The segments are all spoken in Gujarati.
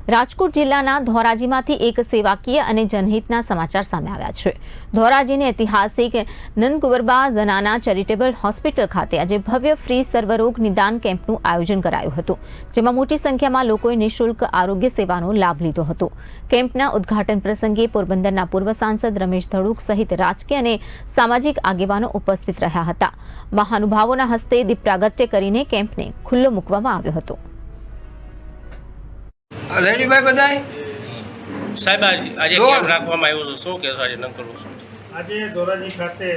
રાજકોટ જિલ્લાના ધોરાજીમાંથી એક સેવાકીય અને જનહિતના સમાચાર સામે આવ્યા છે। ધોરાજીની ઐતિહાસિક નંદકુંવરબા ઝનાના ચેરિટેબલ હોસ્પિટલ ખાતે આજે ભવ્ય ફ્રી સર્વરોગ નિદાન કેમ્પનું આયોજન કરાયું હતું, જેમાં મોટી સંખ્યામાં લોકોએ નિઃશુલ્ક આરોગ્ય સેવાનો લાભ લીધો હતો। કેમ્પના ઉદ્ઘાટન પ્રસંગે પોરબંદરના પૂર્વ સાંસદ રમેશ ધડુક સહિત રાજકીય અને સામાજિક આગેવાનો ઉપસ્થિત રહ્યા હતા। મહાનુભાવોના હસ્તે દીપ પ્રાગટ્ય કરીને કેમ્પને ખુલ્લો મૂકવામાં આવ્યો હતો। રેડીભાઈ બધાય સાહેબ આજે કેમ રાખવામાં આવ્યો છે? શું કહેશો આજે નંદકુંવરબા? આજે ધોરાજી ખાતે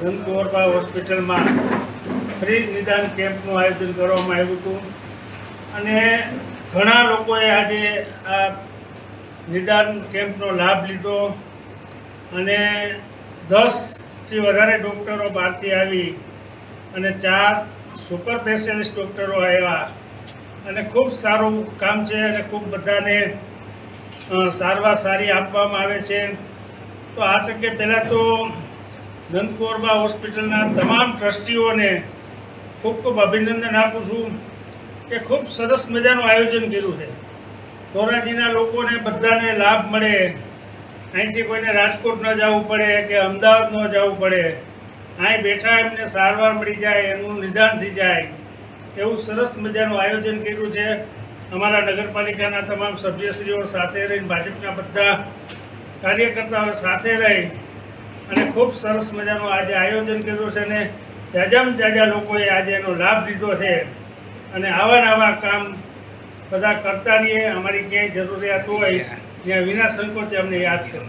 નંદકુંવરબા હોસ્પિટલમાં ફ્રી નિદાન કેમ્પનું આયોજન કરવામાં આવ્યું હતું અને ઘણા લોકોએ આજે આ નિદાન કેમ્પનો લાભ લીધો અને 10થી વધારે ડૉક્ટરો બહારથી આવી અને 4 સુપર સ્પેશિયાલિસ્ટ ડૉક્ટરો આવ્યા અને ખૂબ સારું કામ છે અને ખૂબ બધાને સારવાર સારી આપવામાં આવે છે। તો આ તકે પહેલાં તો નંદકુંવરબા હોસ્પિટલના તમામ ટ્રસ્ટીઓને ખૂબ ખૂબ અભિનંદન આપું છું કે ખૂબ સરસ મજાનું આયોજન કર્યું છે। ધોરાજીના લોકોને બધાને લાભ મળે, અહીંથી કોઈને રાજકોટ ન જવું પડે કે અમદાવાદ ન જવું પડે, અહીં બેઠા એમને સારવાર મળી જાય, એમનું નિદાન થઈ જાય, એવું સરસ મજાનું આયોજન કર્યું છે। અમારા નગરપાલિકાના તમામ સભ્યશ્રીઓ સાથે રહીને, ભાજપના બધા કાર્યકર્તાઓ સાથે રહી અને ખૂબ સરસ મજાનું આજે આયોજન કર્યું છે અને જાજામાં જાજા લોકોએ આજે એનો લાભ લીધો છે અને આવા કામ બધા કરતા રહીએ। અમારી ક્યાંય જરૂરિયાત હોય ત્યાં વિના સંકોચે અમને યાદ કરો।